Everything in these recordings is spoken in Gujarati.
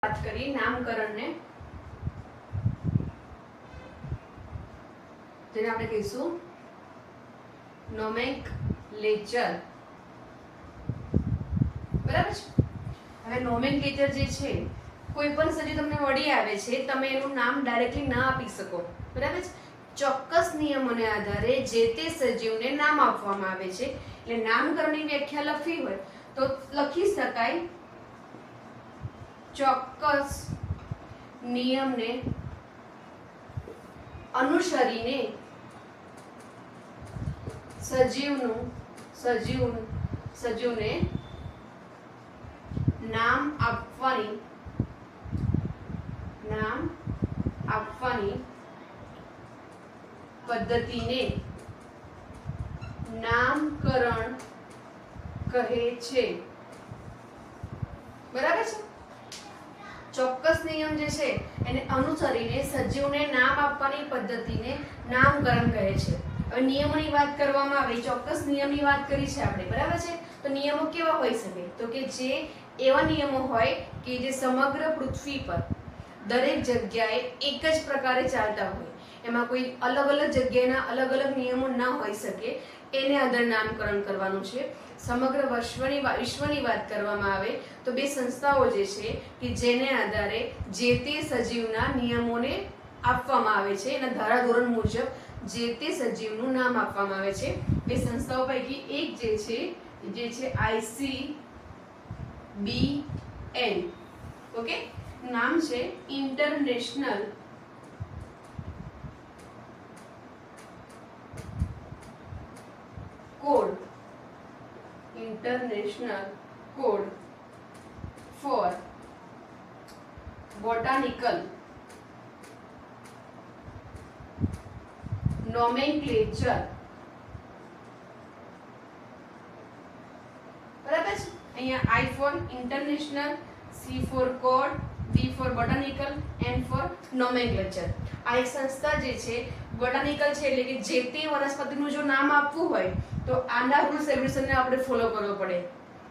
बात करिए नामकरण ने जेने આપણે કહીશું નોમેનક્લેચર બરાબર છે। હવે નોમેનક્લેચર જે છે કોઈ પણ સજીવ તમને મળી આવે છે તમે એનું નામ ડાયરેક્ટલી ના આપી શકો બરાબર છે। ચોક્કસ નિયમોને આધારે જે તે સજીવને નામ આપવામાં આવે છે એટલે નામકરણની વ્યાખ્યા લખવી હોય તો લખી શકાય ચોક્કસ નિયમને અનુસરીને સજીવને નામ આપવાની પદ્ધતિને નામકરણ કહે છે બરાબર છે। ચોક્કસ નિયમ જે છે એને અનુસરીને સજીવને નામ આપવાની પદ્ધતિને નામકરણ કહે છે। હવે નિયમોની વાત કરવામાં આવે ચોક્કસ નિયમની વાત કરી છે આપણે બરાબર છે। તો નિયમો કેવા હોઈ શકે તો કે જે એવા નિયમો હોય કે જે સમગ્ર પૃથ્વી પર દરેક જગ્યાએ એક જ પ્રકારે ચાલતા હોય એમાં કોઈ અલગ અલગ જગ્યાના અલગ અલગ નિયમો ના હોઈ શકે એને આધારે નામકરણ કરવાનું છે। સમગ્ર વિશ્વની વાત કરવામાં આવે તો બે સંસ્થાઓ જે છે કે જેને આધારે જે તે સજીવના નિયમોને આપવામાં આવે છે એના ધારાધોરણ મુજબ જે તે સજીવનું નામ આપવામાં આવે છે। બે સંસ્થાઓ પૈકી એક જે છે ICBN ઓકે નામ છે international code for botanical nomenclature બરાબર છે। અહીંયા I for international, C for code, B for botanical, N for nomenclature. આ એક સંસ્થા જે છે બોટાનિકલ છે એટલે કે જે તે વનસ્પતિનું જો નામ આપવું હોય તો આના રૂલ્સ રેગ્યુલેશનને આપણે ફોલો કરવો પડે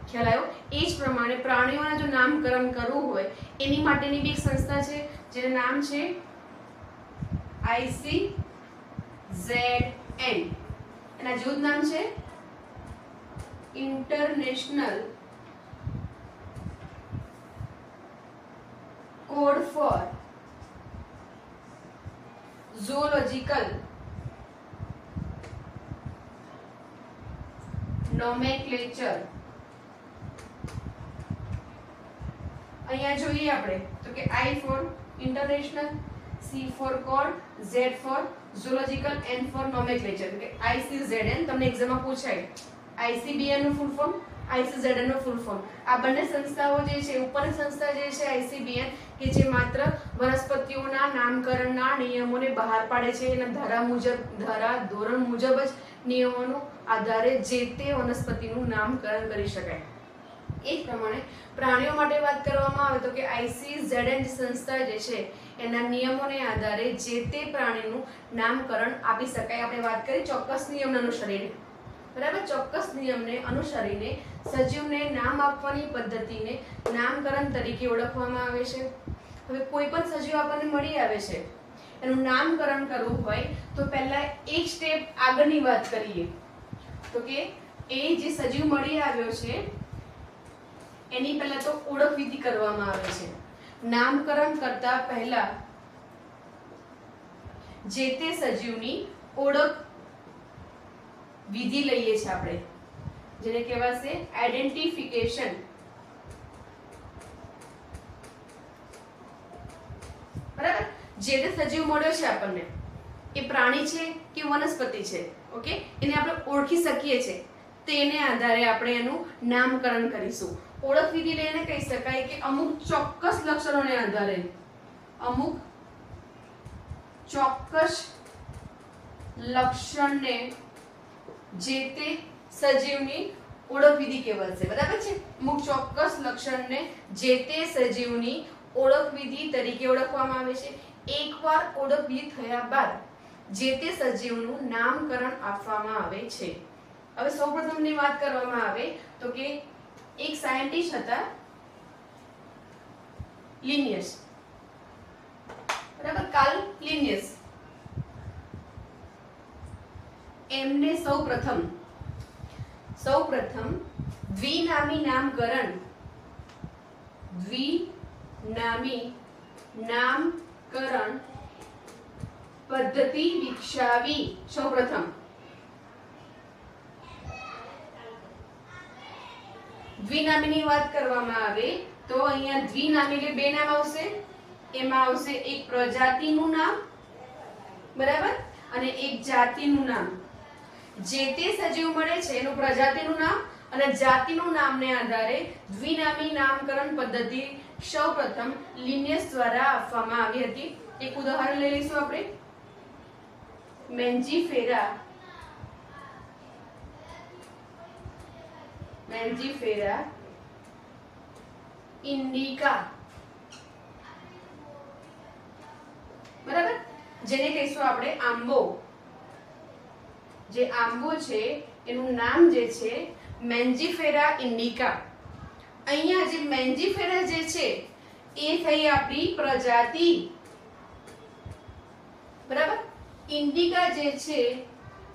ખ્યાલ આવ્યો। એ જ પ્રમાણે પ્રાણીઓના જો નામકરણ કરવું હોય એની માટેની બી એક સંસ્થા છે જેનું નામ છે ICZN એના જૂથ નામ છે international code for zoological nomenclature. અહીંયા જોઈએ આપણે તો કે I for international, C for code, Z for zoological, N for nomenclature કે ICZN તમને એક્ઝામમાં પૂછાય ICBN નું ફૂલ ફોર્મ ICZN નું ફૂલ ફોર્મ। આ બંને સંસ્થાઓ જે છે ઉપરની સંસ્થા જે છે ICBN કે જે માત્ર વનસ્પતિઓના નામકરણના નિયમોને બહાર પાડે છે એના ધોરણ મુજબ જ નિયમોનો આધારે જે તે વનસ્પતિનું નામકરણ કરી શકાય। એ જ પ્રમાણે પ્રાણીઓ માટે વાત કરવામાં આવે તો કે ICZN સંસ્થા જે છે એના નિયમોને આધારે જે તે પ્રાણીનું નામકરણ આપી શકાય। આપણે વાત કરી ચોક્કસ નિયમને અનુસરીને બરાબર ચોક્કસ નિયમને અનુસરીને સજીવને નામ આપવાની પદ્ધતિને નામકરણ તરીકે ઓળખવામાં આવે છે। હવે કોઈ પણ સજીવ આપણને મળી આવે છે એનું નામકરણ કરવું હોય તો પહેલા એક સ્ટેપ આગળની વાત કરીએ તો કે એ જે સજીવ મળી આવ્યો છે એની પહેલા તો ઓળખ વિધિ કરવામાં આવે છે। નામકરણ કરતા પહેલા જે તે સજીવની ઓળખ વિધિ લઈએ છીએ આપણે જેને કહેવાશે આઈડેન્ટિફિકેશન બરાબર। જે તે સજીવ મળ્યો છે આપણને એ પ્રાણી છે કે વનસ્પતિ છે ઓકે એને આપણે ઓળખી શકીએ છીએ તેને આધારે આપણે એનું નામકરણ કરીશું। ઓળખ વિધિ લઈને કહી શકાય કે અમુક ચોક્કસ લક્ષણોને આધારે અમુક ચોક્કસ લક્ષણને જે તે સજીવની ઓળખ વિધિ કહેવાશે બરાબર છે। અમુક ચોક્કસ લક્ષણને જે તે સજીવની ઓળખ વિધિ તરીકે ઓળખવામાં આવે છે। એકવાર ઓળખ વિધિ થયા બાદ જે તે સજીવનું નામકરણ આપવામાં આવે છે। હવે સૌપ્રથમની વાત કરવામાં આવે તો કે એક સાયન્ટિસ્ટ હતા લિનિયસ, બરાબર, કાલ લિનિયસ. એમને સૌપ્રથમ દ્વિનામી નામકરણ પદ્ધતિ વિકસાવી. સૌપ્રથમ દ્વિનામીની વાત કરવામાં આવે તો અહીંયા દ્વિનામી એટલે બે નામ આવશે. એમાં આવશે એક પ્રજાતિનું નામ, બરાબર, અને એક જાતિનું નામ. જે તે સજીવ મળે છે એનું પ્રજાતિનું નામ અને જાતિનું નામને આધારે દ્વિનામી નામકરણ પદ્ધતિ સૌપ્રથમ લિનિયસ દ્વારા આપવામાં આવી હતી. એક ઉદાહરણ લઈ લઈશું આપણે. મેન્જીફેરા ઇન્ડિકા, બરાબર, જેને કહીશું આપણે આંબો. જે આંબો છે એનું નામ જે છે મેન્જીફેરા ઇન્ડિકા. અહીંયા જે મેન્જીફેરા જે છે એ થઈ આપણી પ્રજાતિ, બરાબર. ઇન્ડિકા જે છે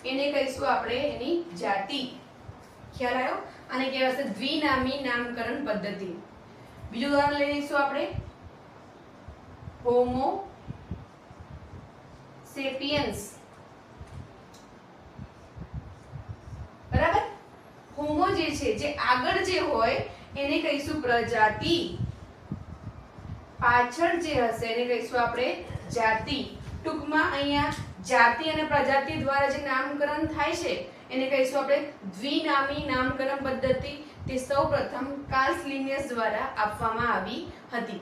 એને કહીશું આપણે એની જાતિ. ખ્યાલ આવ્યો? આને કહેવાશે દ્વિનામી નામકરણ પદ્ધતિ. બીજું ઉદાહરણ લઈ લઈશું આપણે. હોમો સેપિયન્સ, બરાબર. હોમો જે છે, જે આગળ જે હોય એને કહીશું પ્રજાતિ, પાછળ જે હશે એને કહીશું આપણે જાતિ. ટૂંકમાં અહીંયા જાતિ અને પ્રજાતિ દ્વારા જે નામકરણ થાય છે એને કહીશું આપણે દ્વિનામી નામકરણ પદ્ધતિ. તે સૌપ્રથમ કાર્લ લિનિયસ દ્વારા આપવામાં આવી હતી.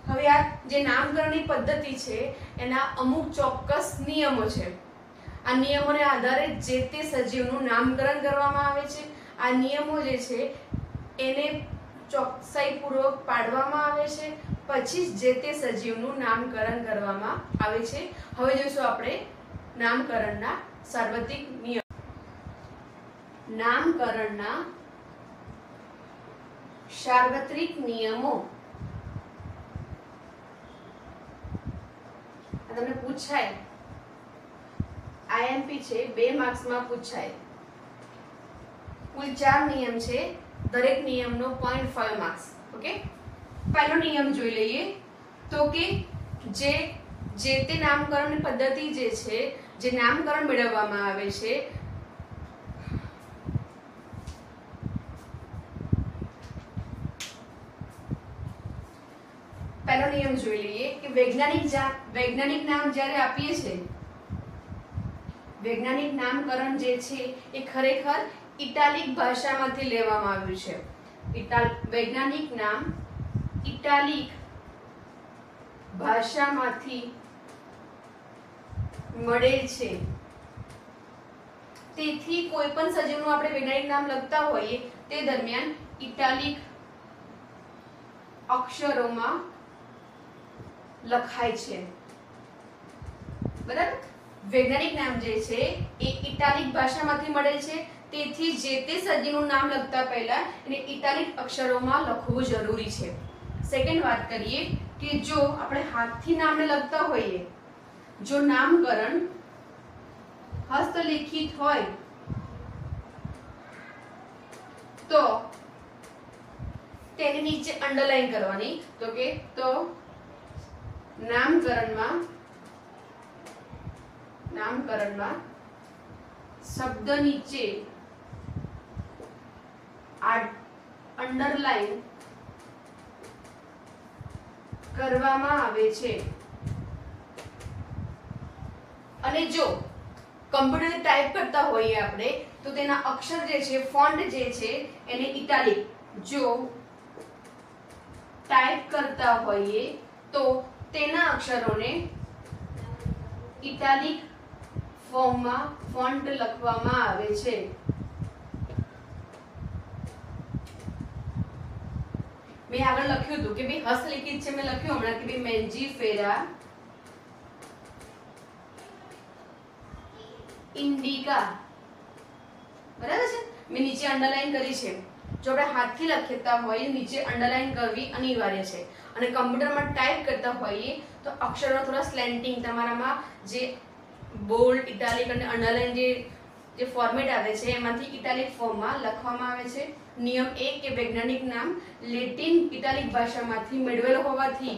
હવે આ જે નામકરણની પદ્ધતિ છે એના અમુક ચોક્કસ નિયમો છે. આ નિયમોને આધારે જે તે સજીવનું નામકરણ કરવામાં આવે છે. આ નિયમો જે છે એને ચોકસાઈપૂર્વક પાડવામાં આવે છે, પછી જે તે સજીવનું નામકરણ કરવામાં આવે છે. હવે જોઈશું આપણે નામકરણના સાર્વત્રિક નિયમ. નામકરણના સાર્વત્રિક નિયમો. તમને પૂછાય, આઈએમપી છે, 2 માર્ક્સમાં પૂછાય. કુલ 4 નિયમ છે, દરેક નિયમનો 0.5 માર્ક્સ. ઓકે, પહેલો નિયમ જોઈ લઈએ તો કે જે તે નામકરણ પદ્ધતિ જે છે, જે નામકરણ મેળવવામાં આવે છે, પહેલો નિયમ જોઈ લઈએ કે વૈજ્ઞાનિક નામ જ્યારે આપીએ છીએ, વૈજ્ઞાનિક નામકરણ જે છે એ ખરેખર ઇટાલિક ભાષામાંથી લેવામાં આવ્યું છે. વૈજ્ઞાનિક નામ ઇટાલિક ભાષામાંથી મળે છે. તેથી કોઈ પણ સજીવનું આપણે વૈજ્ઞાનિક નામ લખતા હોઈએ તે દરમિયાન ઇટાલિક અક્ષરોમાં લખાય છે, બરાબર. વૈજ્ઞાનિક નામ જે છે એ ઇટાલિક ભાષામાંથી મળે છે, તેથી જે તે સજીવનું નામ લખતા પહેલા એને ઇટાલિક અક્ષરોમાં લખવું જરૂરી છે. સેકન્ડ વાત કરીએ કે જો આપણે હાથથી નામને લખતા હોઈએ, જો નામકરણ હસ્તલિખિત હોય તો તેની નીચે અંડરલાઈન કરવાની. તો નામકરણમાં શબ્દ નીચે અંડરલાઈન કરવામાં આવે છે. અને જો કમ્પ્યુટર ટાઈપ કરતા હોઈએ આપણે તો તેના અક્ષર જે છે, ફોન્ટ જે છે એને ઇટાલિક. જો ટાઈપ કરતા હોઈએ તો તેના અક્ષરોને ઇટાલિક ફોર્મમાં ફોન્ટ લખવામાં આવે છે. મેં આગળ લખ્યું હતું કે ભાઈ હસ્તલિખિત છે, મેં લખ્યું હમણાં કે ભાઈ મેન્જીફેરા ઇન્ડિકા, બરાબર છે. મેં નીચે અંડરલાઈન કરી છે. જો આપણે હાથથી લખતા હોય નીચે અંડરલાઈન કરવી અનિવાર્ય છે. અને કમ્પ્યુટરમાં ટાઈપ કરતા હોઈએ તો અક્ષરો થોડા સ્લેન્ટિંગ તમારામાં જે બોલ્ડ ઇટાલિક અને અંડરલાઇન જે ફોર્મેટ આવે છે એમાંથી ઇટાલિક ફોર્મમાં લખવામાં આવે છે. નિયમ 1 કે વૈજ્ઞાનિક નામ લેટિન ઇટાલિક ભાષામાંથી મેળવેલ હોવાથી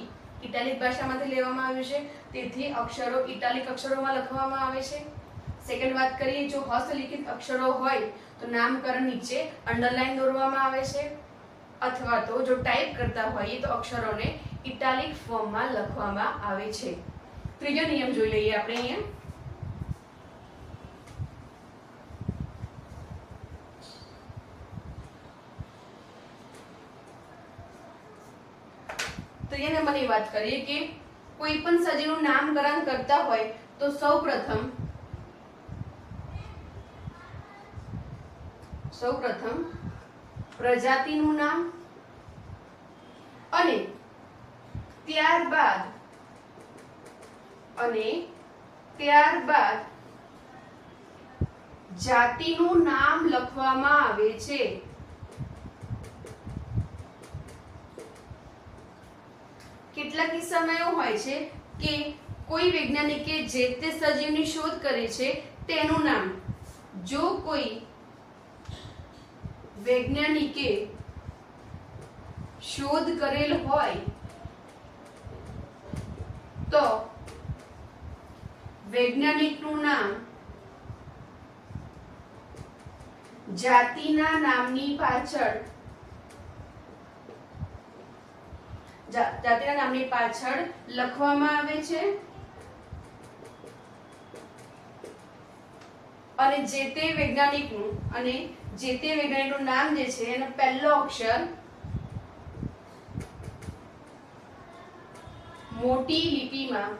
ઇટાલિક ભાષામાંથી લેવામાં આવ્યું છે, તેથી અક્ષરો ઇટાલિક અક્ષરોમાં લખવામાં આવે છે. સેકન્ડ વાત કરીએ, જો હસ્તલિખિત અક્ષરો હોય તો નામકરણ નીચે અંડરલાઇન દોરવામાં આવે છે, અથવા તો જો ટાઈપ કરતા હોઈએ તો અક્ષરોને ઇટાલિક ફોર્મમાં લખવામાં આવે છે. ત્રીજો નિયમ જોઈ લઈએ આપણે અહીંયા. ત્રીજા નંબરની વાત કરીએ કે કોઈ પણ સજીવનું નામકરણ કરતા હોય તો સૌપ્રથમ પ્રજાતિનું નામ અને ત્યારબાદ જાતિનું નામ લખવામાં આવે છે. કેટલાક કિસ્સામાં એવું હોય છે કે કોઈ વૈજ્ઞાનિકે જે તે સજીવની શોધ કરી છે તેનું નામ, જો કોઈ વૈજ્ઞાનિકે શોધ કરેલ હોય તો વૈજ્ઞાનિકનું નામ જાતિના નામની પાછળ લખવામાં આવે છે અને જે તે વૈજ્ઞાનિકનું નામ જે છે એનો પહેલો અક્ષર મોટી લિપિમાં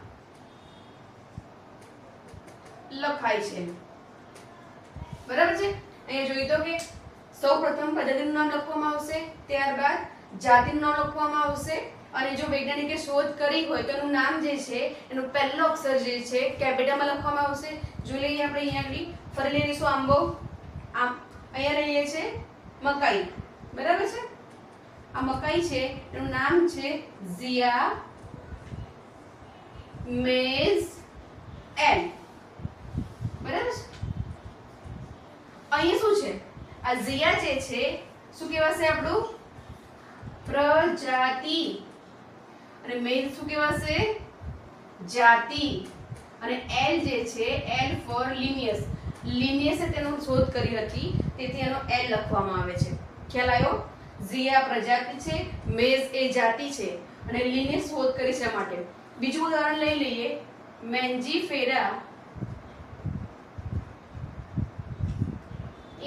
લખાય છે. બરાબર છે. અહીંયા જોઈ તો કે સૌપ્રથમ પ્રજાતિનું નામ લખવામાં આવશે, ત્યારબાદ જાતિનું નામ લખવામાં આવશે અને જો વૈજ્ઞાનિકે શોધ કરી હોય તો એનું નામ જે છે એનો પહેલો અક્ષર જે છે કેપિટલમાં લખવામાં આવશે. જોઈ લઈએ આપણે અહીંયા આગળ ફરી લઈ લઈશું આંબો. અહીંયા લઈએ છે મકાઈ. બરાબર છે. આ મકાઈ છે એનું નામ છે ઝિયા મેઝ એલ. બરાબર છે. અહીંયા શું છે, આ ઝિયા જે છે શું કહેવાશે આપણું પ્રજાતિ અને મેઝ શું કહેવાશે જાતિ અને એલ જે છે એલ ફોર લિનિયસ. લિનિયસે તેનો શોધ કરી હતી તેથી એનો એલ લખવામાં આવે છે. ખ્યાલ આવ્યો? ઝિયા પ્રજાતિ છે, મેઝ એ જાતિ છે અને લિનિયસ શોધ કરી છે માટે. બીજું ઉદાહરણ લઈ લઈએ, મેન્જીફેરા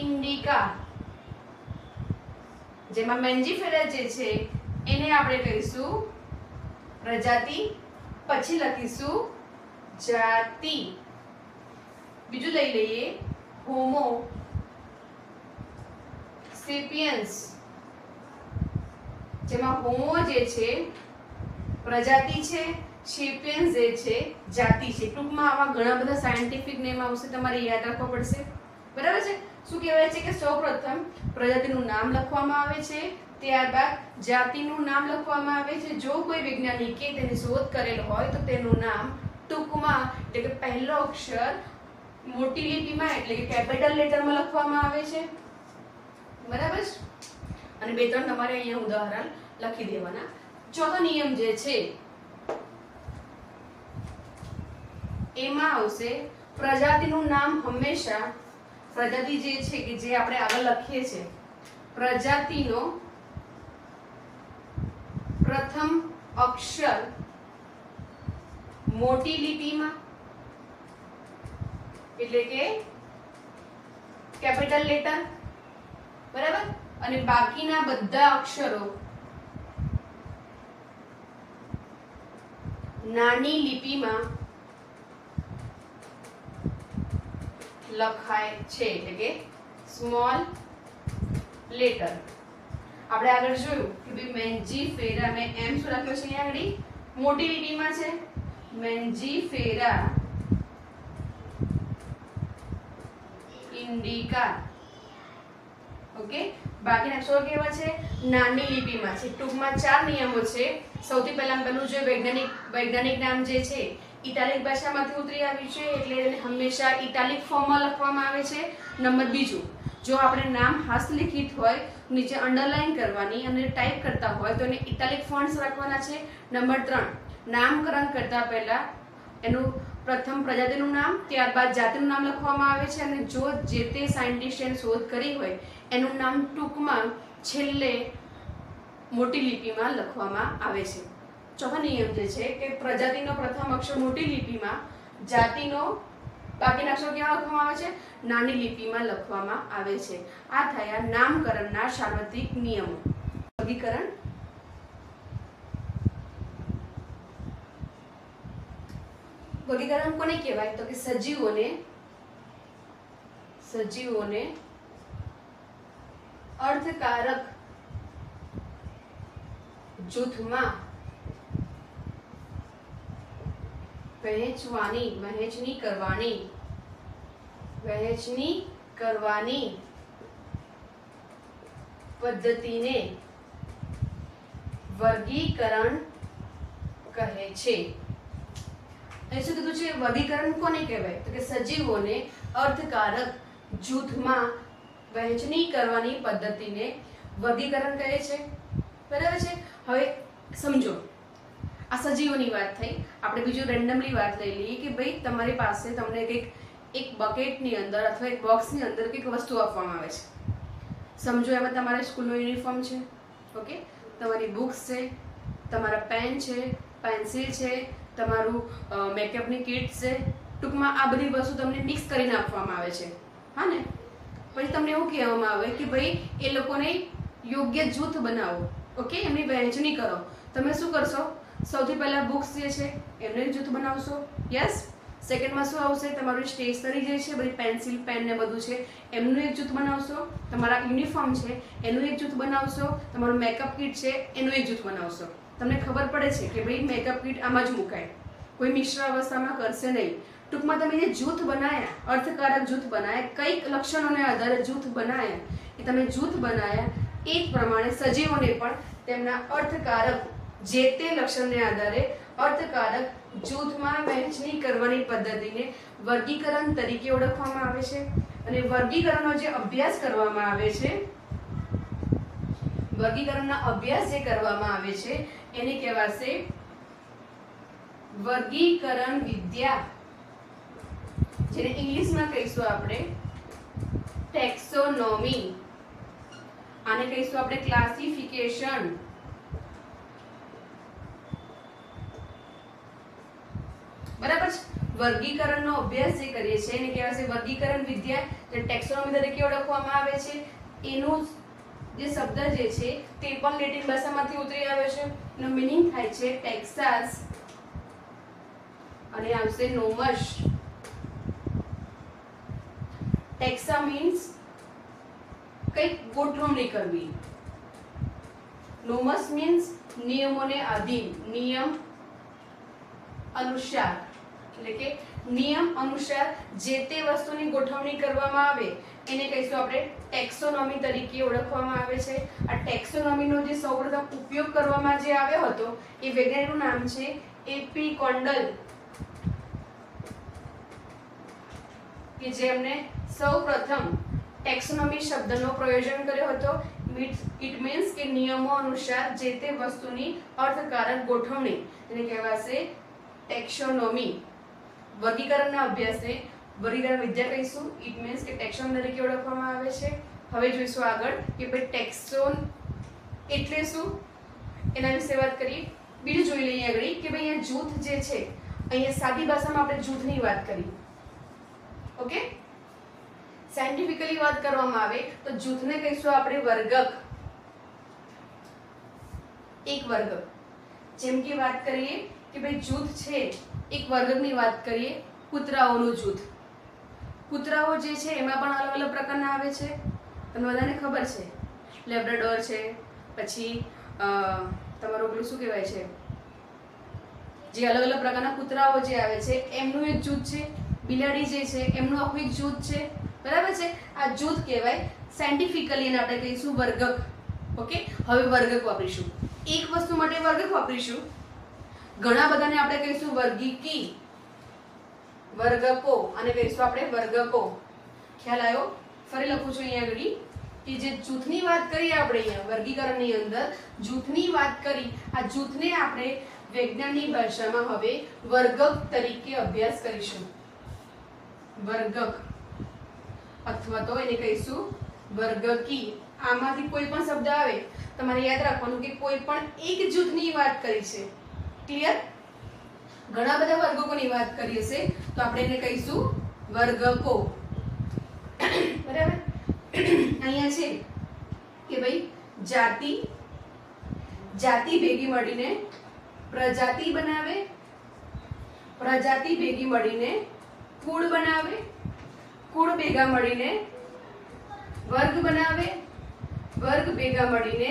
ઇન્ડિકા, જેમાં મેન્જીફેરા જે છે એને આપણે કહીશું પ્રજાતિ, પછી લખીશું જાતિ. બીજું લઈ લઈએ હોમો સેપિયન્સ, જેમાં હોમો જે છે પ્રજાતિ છે, સેપિયન્સ જે છે જાતિ છે. ટૂંકમાં આવા ઘણા બધા સાયન્ટિફિક નેમ આવશે, તમારે યાદ રાખવા પડશે. બરાબર છે. શું કહેવાય છે કે સૌપ્રથમ પ્રજાતિનું નામ લખવામાં આવે છે, ત્યારબાદ જાતિનું નામ લખવામાં આવે છે. જો કોઈ વૈજ્ઞાનિકે તેની શોધ કરેલ હોય તો તેનું નામ ટૂંકમાં એટલે કે પહેલો અક્ષર મોટી લિપિમાં એટલે કે કેપિટલ લેટરમાં લખવામાં આવે છે. બરાબર છે. અને બે ત્રણ તમારે અહીંયા ઉદાહરણ લખી દેવાના. ચોથો નિયમ જે છે એમાં આવશે પ્રજાતિનું નામ હંમેશા, પ્રજાતિ જે છે કે જે આપણે આગળ લખીએ છીએ, પ્રજાતિનો પ્રથમ અક્ષર મોટી લિપિમાં એટલે કે કેપિટલ લેટર, બરાબર, અને બાકીના બધા અક્ષરો નાની લિપિમાં લખાય છે એટલે કે સ્મોલ લેટર. આપણે આગળ જોયું કે ભાઈ મેન્જીફેરા, મેં એમ શું લખ્યો છે અહીંયા આગળ મોટી લિપિમાં છે, મેન્જીફેરા ઇન્ડિકા. ઓકે, બાકીના અક્ષરો કેવા છે નાની લિપિમાં છે. ટૂંકમાં ચાર નિયમો છે સૌથી પહેલા પેલું જે વૈજ્ઞાનિક નામ જે છે ઇટાલિક ભાષામાંથી ઉતરી આવ્યું છે, એટલે એને હંમેશા ઇટાલિક ફોર્મમાં લખવામાં આવે છે. નંબર બીજું, જો આપણે નામ હસ્તલિખિત હોય નીચે અંડરલાઈન કરવાની અને ટાઈપ કરતા હોય તો એને ઇટાલિક ફોન્ટ્સ રાખવાના છે. નંબર 3, નામકરણ કરતા પહેલા એનું પ્રથમ પ્રજાતિનું નામ, ત્યારબાદ જાતિનું નામ લખવામાં આવે છે, અને જો જે તે સાયન્ટિસ્ટે શોધ કરી હોય એનું નામ ટૂંકમાં છેલ્લે મોટી લિપિમાં લખવામાં આવે છે. ચોથો નિયમ જે છે કે પ્રજાતિનો પ્રથમ અક્ષર મોટી લિપિમાં, જાતિનો બાકીના અક્ષરો કેવા લખવામાં આવે છે? નાની લિપિમાં લખવામાં આવે છે. આ થયા નામકરણના સાર્વત્રિક નિયમો. વર્ગીકરણ કોને કહેવાય? તો કે સજીવોને અર્થકારક જૂથમાં વહેંચણી કરવાની પદ્ધતિને વર્ગીકરણ કહે છે. અહીં શું કીધું છે? વર્ગીકરણ કોને કહેવાય? તો કે સજીવોને અર્થકારક જૂથમાં વહેંચણી કરવાની પદ્ધતિને વર્ગીકરણ કહે છે. બરાબર છે? હવે સમજો, આ સજીવોની વાત થઈ. આપણે બીજું રેન્ડમલી વાત લઈ લઈએ કે ભાઈ તમારી પાસે તમને કંઈક એક બકેટની અંદર અથવા એક બોક્સની અંદર કંઈક વસ્તુ આપવામાં આવે છે. સમજો એમાં તમારા સ્કૂલનો યુનિફોર્મ છે, ઓકે, તમારી બુક્સ છે, તમારા પેન છે, પેન્સિલ છે, તમારું મેકઅપની કિટ છે. ટૂંકમાં આ બધી વસ્તુ તમને મિક્સ કરીને આપવામાં આવે છે. હા ને? પછી તમને એવું કહેવામાં આવે કે ભાઈ એ લોકોને યોગ્ય જૂથ બનાવો, ઓકે, એમની વહેંચણી કરો. તમે શું કરશો? સૌથી પહેલા બુક્સ જે છે એમનું એક જૂથ બનાવશો. યસ. સેકન્ડમાં શું આવશે? તમારું સ્ટેશનરી જે છે, બધી પેન્સિલ, પેન ને બધું છે એમનું એક જૂથ બનાવશો. તમારા યુનિફોર્મ છે એનું એક જૂથ બનાવશો. તમારું મેકઅપ કિટ છે એનું એક જૂથ બનાવશો. તમને ખબર પડે છે કે ભાઈ મેકઅપ કિટ આમાં જ મુકાય, કોઈ મિશ્ર અવસ્થામાં કરશે નહીં. ટૂંકમાં તમે જે જૂથ બનાવ્યા, અર્થકારક જૂથ બનાવ્યા, કઈક લક્ષણોને આધારે જૂથ બનાવ્યા, એ તમે જૂથ બનાવ્યા એ જ પ્રમાણે સજીવોને પણ તેમના અર્થકારક જે તે લક્ષણને આધારે અર્થકારક જૂથમાં વહેંચણી કરવાની પદ્ધતિને વર્ગીકરણ તરીકે ઓળખવામાં આવે છે. અને વર્ગીકરણનો જે અભ્યાસ કરવામાં આવે છે, વર્ગીકરણના અભ્યાસ જે કરવામાં આવે છે એને કહેવાશે વર્ગીકરણ વિદ્યા, જેને ઇંગ્લિશમાં કહીશું આપણે ટેક્સોનોમી. આને કહીશું આપણે ક્લાસિફિકેશન. બરાબર છે? વર્ગીકરણનો અભ્યાસ જે કરીએ છીએ એને કહેવાશે વર્ગીકરણ વિદ્યા, જે ટેક્સોનોમી તરીકે ઓળખવામાં આવે છે. એનું જે શબ્દ જે છે તે પણ લેટિન ભાષામાંથી ઉતરી આવ્યો છે. એનો મીનિંગ થાય છે ટેક્સાસ અને આવશે નોમસ. ટેક્સા મીન્સ કંઈક ગોઠવણી કરવી. નોમસ મીન્સ નિયમોને આધીન, નિયમ અનુસાર, એટલે કે નિયમ અનુસાર જે તે વસ્તુની ગોઠવણી કરવામાં આવે એને કહીશું આપણે ટેક્સોનોમી તરીકે ઓળખવામાં આવે છે. આ ટેક્સોનોમીનો જે સૌપ્રથમ ઉપયોગ કરવામાં જે આવ્યો હતો એ વૈજ્ઞાનિકનું નામ છે એપી કોન્ડલ, કે જેમણે સૌપ્રથમ ટેક્સોનોમી શબ્દનો પ્રયોજન કર્યો હતો. ઇટ મીન્સ કે નિયમો અનુસાર જે તે વસ્તુની અર્થકારક ગોઠવણી, એને કહેવાશે ટેક્સોનોમી. વર્ગીકરણના અભ્યાસને વર્ગીકરણ વિદ્યા કહીશું. ઇટ મીન્સ કે ટેક્સોનોમી તરીકે ઓળખવામાં આવે છે. હવે જોઈશું આગળ કે ભાઈ ટેક્સોન એટલે શું, એના વિશે વાત કરીએ. બીજું જોઈ લઈએ આગળ કે ભાઈ અહીંયા જૂથ જે છે, અહીંયા સાદી ભાષામાં આપણે જૂથની વાત કરી, ઓકે. સાયન્ટિફિકલી વાત કરવામાં આવે તો જૂથને કહીશું આપણે વર્ગક. એક વર્ગક. જેમ કે વાત કરીએ કે ભાઈ જૂથ છે, એક વર્ગકની વાત કરીએ, કૂતરાઓનું જૂથ. કૂતરાઓ જે છે એમાં પણ અલગ અલગ પ્રકારના આવે છે, તમને બધાને ખબર છે. લેબ્રાડોર છે, પછી તમારું પેલું શું કહેવાય છે, જે અલગ અલગ પ્રકારના કૂતરાઓ જે આવે છે એમનું એક જૂથ છે. બિલાડી જે છે એમનું આખું એક જૂથ છે. બરાબર છે? આ જૂથ કહેવાય. સાયન્ટિફિકલી એને આપણે કહીશું વર્ગક, ઓકે. હવે વર્ગક વાપરીશું. એક વસ્તુ માટે વર્ગક વાપરીશું, ઘણા બધાને આપણે કહીશું વર્ગીકી, વર્ગકો અને કહીશું આપણે વર્ગકો. ખ્યાલ આવ્યો? ફરી લખું છું અહીંયા આગળ કે જે જૂથની વાત કરી આપણે અહીંયા વર્ગીકરણની અંદર જૂથની વાત કરી, આ જૂથને આપણે વૈજ્ઞાનિક ભાષામાં હવે વર્ગક તરીકે અભ્યાસ કરીશું. વર્ગક અથવા તો એને કહીશું વર્ગકી. આમાંથી કોઈ પણ શબ્દ આવે તમારે યાદ રાખવાનું કે કોઈ પણ એક જૂથની વાત કરી છે. ક્લિયર? ઘણા બધા વર્ગકોની વાત કરી હશે તો આપણે એને કહીશું વર્ગકો. બરાબર? અહીંયા છે કે ભાઈ જાતિ ભેગી મળીને પ્રજાતિ બનાવે, પ્રજાતિ ભેગી મળીને કુળ બનાવે, કુળ ભેગા મળીને વર્ગ બનાવે, વર્ગ ભેગા મળીને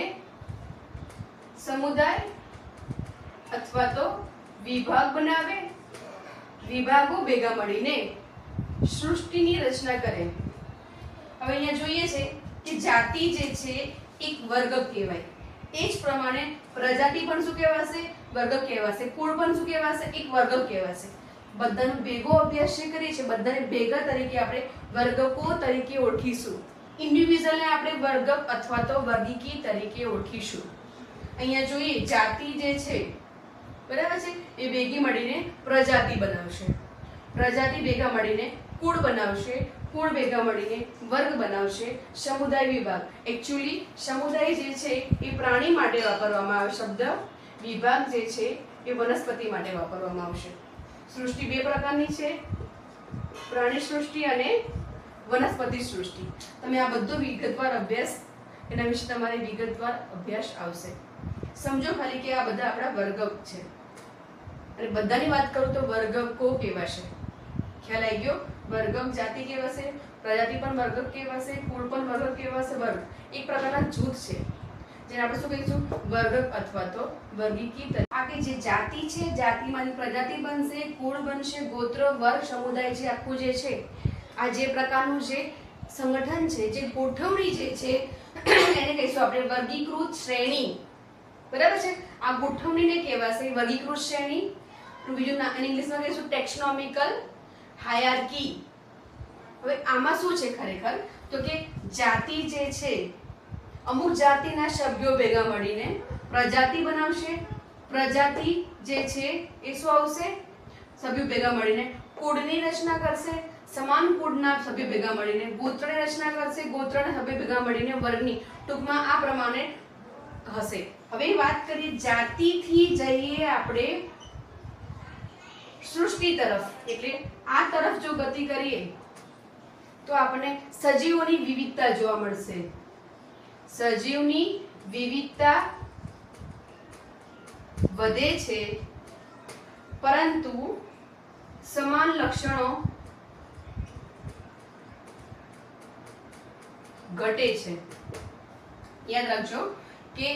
સમુદાય અથવા તો વિભાગ બનાવે, વિભાગો ભેગા મળીને સૃષ્ટિની રચના કરે. હવે અહીંયા જોઈએ છે કે જાતિ જે છે એક વર્ગક કહેવાય, એ જ પ્રમાણે પ્રજાતિ પણ શું કહેવાશે? વર્ગક કહેવાશે. કુળ પણ શું કહેવાશે? એક વર્ગક કહેવાશે. બધાનો ભેગો અભ્યાસ જે કરીએ છીએ બધાને ભેગા તરીકે આપણે વર્ગકો તરીકે ઓળખીશું. ઇન્ડિવિડ્યુઅલને આપણે વર્ગક અથવા તો વર્ગીકી તરીકે ઓળખીશું. અહીંયા જોઈએ જાતિ જે છે બરાબર છે એ ભેગી મળીને પ્રજાતિ બનાવશે, પ્રજાતિ ભેગા મળીને કુળ બનાવશે, કુળ ભેગા મળીને વર્ગ બનાવશે, સમુદાય વિભાગ. એકચ્યુઅલી સમુદાય જે છે એ પ્રાણી માટે વાપરવામાં આવે શબ્દ, વિભાગ જે છે એ વનસ્પતિ માટે વાપરવામાં આવશે. સૃષ્ટિ બે પ્રકારની છે, પ્રાણી સૃષ્ટિ અને વનસ્પતિ સૃષ્ટિ. તમે આ બધો વિગતવાર અભ્યાસ એના વિશે તમારે વિગતવાર અભ્યાસ આવશે. સમજો ખાલી કે આ બધા આપણા વર્ગક છે અને બધાની વાત કરું તો વર્ગકો કહેવાશે. ખ્યાલ આવી ગયો? વર્ગક જાતિ કહેવાશે, પ્રજાતિ પણ વર્ગક કહેવાશે, કુળ પણ વર્ગક કહેવાશે. વર્ગ એક પ્રકારના જૂથ છે જેને આપણે શું કહીશું? વર્ગક અથવા તો વર્ગીકી. આ કે જે જાતિ છે જાતિમાંથી પ્રજાતિ બનશે, કુળ બનશે, ગોત્ર, વર્ગ, સમુદાય છે આખું જે છે આ જે પ્રકારનું જે સંગઠન છે, જે ગોઠવણી જે છે એને કહીશું આપણે વર્ગીકૃત શ્રેણી. બરાબર છે? આ ગોઠવણીને કહેવાશે વર્ગીકૃત શ્રેણી. બીજું ઇંગ્લિશમાં કહીશું ટેક્સોનોમિકલ હાયરાર્કી. હવે આમાં શું છે ખરેખર તો કે જાતિ જે છે અમુક જાતિના સભ્યો ભેગા મળીને પ્રજાતિ બનાવશે, પ્રજાતિ જે છે એ શું આવશે? સભ્યો ભેગા મળીને કુળની રચના કરશે, સમાન કુળના સભ્યો ભેગા મળીને ગોત્રની રચના કરશે, ગોત્રના સભ્યો ભેગા મળીને વર્ગની. ટૂંકમાં આ પ્રમાણે હશે. હવે વાત કરીએ જાતિથી જઈએ આપણે સૃષ્ટિ તરફ, એટલે આ તરફ જો ગતિ કરીએ તો આપણને સજીવોની વિવિધતા જોવા મળશે. સજીવની વિવિધતા વધે છે પરંતુ સમાન લક્ષણો ઘટે છે. યાદ રાખજો કે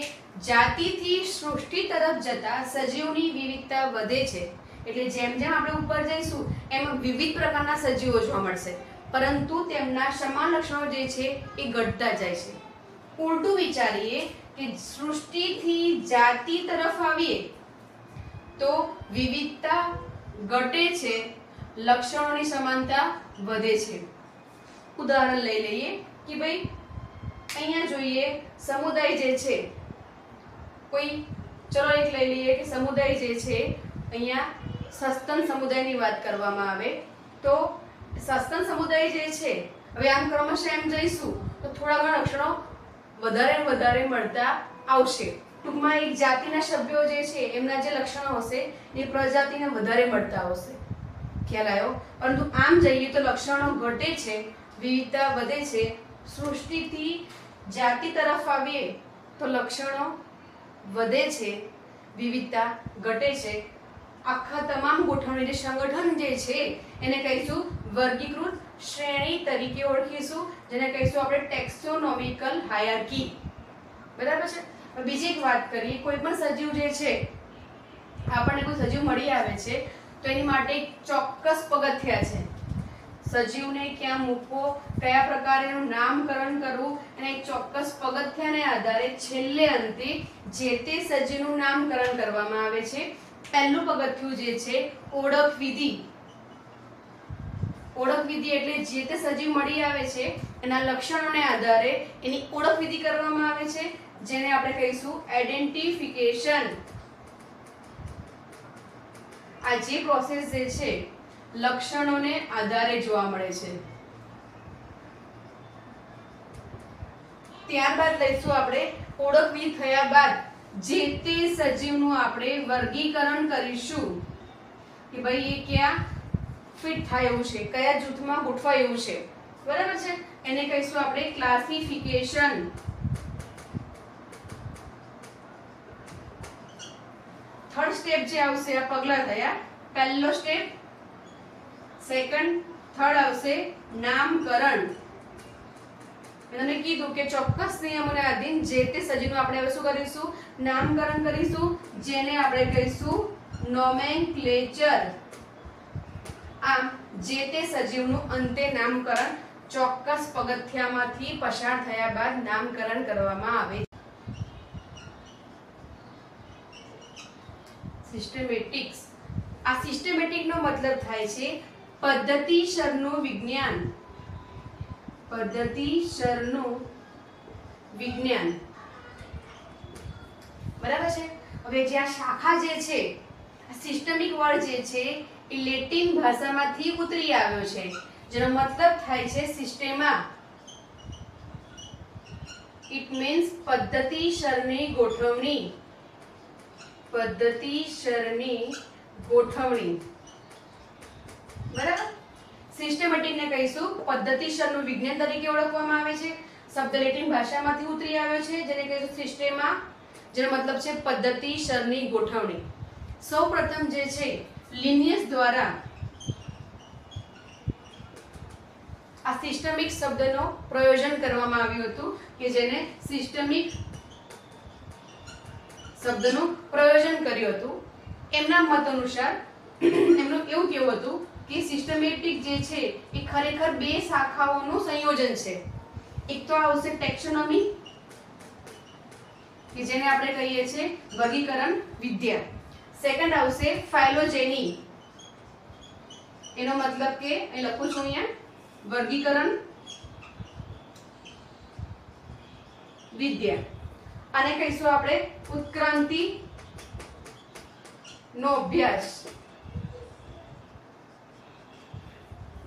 જાતિથી સૃષ્ટિ તરફ જતા સજીવની વિવિધતા વધે છે. એટલે જેમ જેમ આપણે ઉપર જઈશું એમ વિવિધ પ્રકારના સજીવો જોવા મળશે પરંતુ તેમના સમાન લક્ષણો જે છે એ ઘટતા જાય છે. ઉલટું વિચારીએ કે સૃષ્ટિથી જાતિ તરફ આવીએ તો વિવિધતા ઘટે છે, લક્ષણોની સમાનતા વધે છે. ઉદાહરણ લઈ લઈએ કે ભાઈ અહીંયા જોઈએ સમુદાય જે છે કોઈ, ચલો એક લઈ લઈએ કે સમુદાય જે છે અહીંયા સસ્તન સમુદાયની વાત કરવામાં આવે તો સસ્તન સમુદાય જે છે હવે આમ ક્રમશઃ એમ જઈશું તો થોડા ઘણા લક્ષણો વધારે મળતા આવશે. ટૂંકમાં એક જાતિના સભ્યો જે છે એમના જે લક્ષણો હશે એ પ્રજાતિને વધારે મળતા આવશે. ખ્યાલ આવ્યો? પરંતુ આમ જઈએ તો લક્ષણો ઘટે છે, વિવિધતા વધે છે. સૃષ્ટિથી જાતિ તરફ આવીએ તો લક્ષણો વધે છે, વિવિધતા ઘટે છે. આખા તમામ ગોઠવણી જે સંગઠન જે છે એને કહીશું વર્ગીકૃત શ્રેણી તરીકે ઓળખીશું, જેને કહીશું આપણે ટેક્સોનોમિકલ હાયરાર્કી. બરાબર છે? બીજી એક વાત કરીએ, કોઈ પણ સજીવ જે છે આપણને કોઈ સજીવ મળી આવે છે તો એની માટે એક ચોક્કસ પગથિયા છે. સજીવને ક્યાં મૂકવો, કયા પ્રકારેનું નામકરણ કરવું, અને એક ચોક્કસ પગથિયાને આધારે છેલ્લે અંતે જે તે સજીવનું નામકરણ કરવામાં આવે છે. પહેલું પગથિયું જે છે ઓળખ વિધિ. ઓળખ વિધિ એટલે જે તે સજીવ મળી આવે છે એના લક્ષણોને આધારે એની ઓળખ વિધિ કરવામાં આવે છે, જેને આપણે કહીશું આઈડેન્ટિફિકેશન. આ જે પ્રોસેસ જે છે લક્ષણોને આધારે જોવા મળે છે. ત્યારબાદ લઈશું આપણે ઓળખ વિધિ થયા બાદ જે તે સજીવનું આપણે વર્ગીકરણ કરીશું કે ભાઈ એ ક્યાં ફિટ થાય એવું છે, કયા જૂથમાં ગોઠવાય એવું છે. બરાબર છે? એને કહીશું આપણે ક્લાસિફિકેશન. થર્ડ સ્ટેપ જે આવશે આ પગલા થયા. પહેલો સ્ટેપ, સેકન્ડ, થર્ડ આવશે નામકરણ. મેં કીધું કે ચોક્કસ નિયમોને આધીન જે તે સજીવનું આપણે હવે શું કરીશું? નામકરણ કરીશું, જેને આપણે કહીશું નોમેનક્લેચર. આમ જે તે સજીવનું અંતે નામકરણ ચોક્કસ પગથિયામાંથી પસાર થયા બાદ નામકરણ કરવામાં આવે. સિસ્ટમેટિક્સ. આ સિસ્ટમેટિક નો મતલબ થાય છે પદ્ધતિસરનું વિજ્ઞાન. પદ્ધતિસરનું વિજ્ઞાન. બરાબર છે? હવે જે આ શાખા જે છે, સિસ્ટમિક વર્ડ જે છે એ લેટિન ભાષામાંથી ઉતરી આવ્યો છે, જેનો મતલબ થાય છે સિસ્ટેમા. ઇટ મીન્સ પદ્ધતિસરની ગોઠવણી. પદ્ધતિસરની ગોઠવણી. બરાબર? સિસ્ટમેટિક ને કહીશું પદ્ધતિસરનું વિજ્ઞાન તરીકે ઓળખવામાં આવે છે. શબ્દ લેટિન ભાષામાંથી ઉતરી આવ્યો છે, જેને કહીશું સિસ્ટેમા, જેનો મતલબ છે પદ્ધતિસરની ગોઠવણી. સૌપ્રથમ જે છે લિનિયસ દ્વારા આ સિસ્ટમિક શબ્દનો પ્રયોજન કરવામાં આવ્યું હતું, કે જેને સિસ્ટમિક શબ્દનું પ્રયોજન કર્યું હતું. એમના મત અનુસાર એમનું એવું કહેવું હતું કે સિસ્ટમેટિક જે છે એ ખરેખર બે શાખાઓનું સંયોજન છે. એક તો આવશે ટેક્સોનોમી, કે જેને આપણે કહીએ છીએ વર્ગીકરણ વિદ્યા. સેકન્ડ આવશે ફાઇલોજેની. એનો મતલબ કે અહીં લખું છું અહીંયા વર્ગીકરણ વિદ્યા. આને કહીશું આપણે ઉત્ક્રાંતિ નો અભ્યાસ.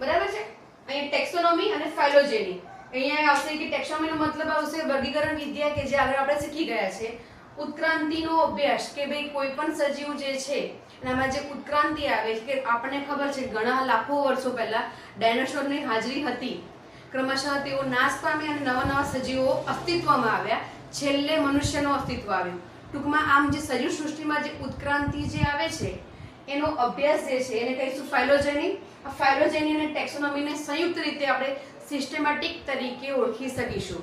બરાબર છે? અહીં ટેક્સોનોમી અને ફાઇલોજેની. અહીંયા આવશે કે ટેક્સોનોમી નો મતલબ આવશે વર્ગીકરણ વિદ્યા, કે જે આગળ આપણે શીખી ગયા છે. ઉત્ક્રાંતિનો અભ્યાસ, કે ભાઈ કોઈ પણ સજીવ જે છે એનામાં જે ઉત્ક્રાંતિ આવે છે, કે આપણને ખબર છે ઘણા લાખો વર્ષો પહેલા ડાયનોસોરની હાજરી હતી. ક્રમશઃ તેઓ નાશ પામ્યા અને નવા નવા સજીવો અસ્તિત્વમાં આવ્યા. છેલ્લે મનુષ્યનું અસ્તિત્વ આવ્યું. ટૂંકમાં આમ જે સજીવ સૃષ્ટિમાં જે ઉત્ક્રાંતિ જે આવે છે એનો અભ્યાસ જે છે એને કહીશું ફાઇલોજેની. આ ફાઇલોજેની અને ટેક્સોનોમીને સંયુક્ત રીતે આપણે સિસ્ટમેટિક તરીકે ઓળખી શકીશું.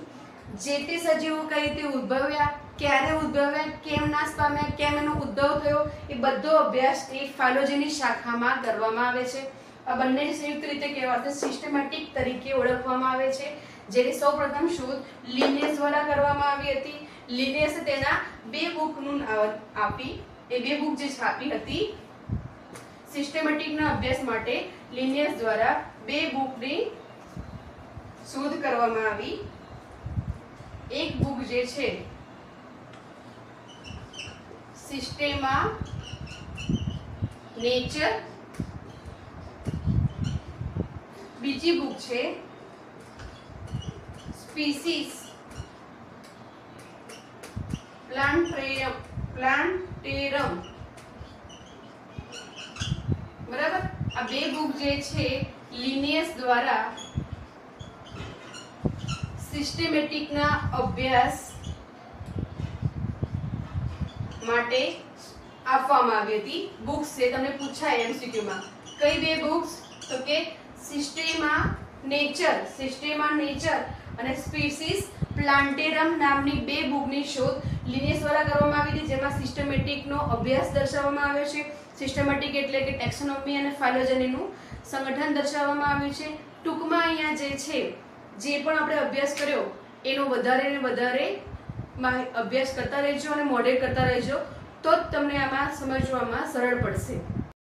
જે તે સજીવો કઈ રીતે ઉદ્ભવ્યા, ક્યારે ઉદ્ભવ્યા, કેમ નાશ પામ્યા, કેમ એનો ઉદ્ભવ થયો, એ બધો અભ્યાસ એ ફાઇલોજેની શાખામાં કરવામાં આવે છે. આ બંને સંયુક્ત રીતે કહેવાશે સિસ્ટમેટિક તરીકે ઓળખવામાં આવે છે, જેની સૌપ્રથમ શોધ લિનિયસ દ્વારા કરવામાં આવી હતી. લિનિયસે તેના બે બુકનું આપી. એ બે બુક જે છાપી હતી સિસ્ટમેટિકના અભ્યાસ માટે, લિનિયસ દ્વારા બે બુકની શોધ કરવામાં આવી. એક બુક જે છે સિસ્ટેમા નેચર, બીજી બુક છે સ્પીસીસ પ્લાન્ટેરમ. બરાબર? આ બે બુક જે છે લિનિયસ દ્વારા સિસ્ટમેટિકના અભ્યાસ માટે આપવામાં આવી હતી. બુક્સ છે, તમને પૂછાય એમસીક્યુમાં કઈ બે બુક્સ, તો કે સિસ્ટેમા નેચર અને સ્પીસીસ પ્લાન્ટેરમ નામની બે બુકની શોધ લિનિયસ દ્વારા કરવામાં આવી હતી, જેમાં સિસ્ટમેટિકનો અભ્યાસ દર્શાવવામાં આવ્યો છે. સિસ્ટમેટિક એટલે કે ટેક્સોનોમી અને ફાયલોજેનીનું સંગઠન દર્શાવવામાં આવ્યું છે. ટૂંકમાં અહીંયા જે છે, જે પણ આપણે અભ્યાસ કર્યો એનો વધારે ને વધારે અભ્યાસ કરતા રહેજો અને મોડેલ કરતા રહેજો, તો જ તમને આમાં સમજવામાં સરળ પડશે.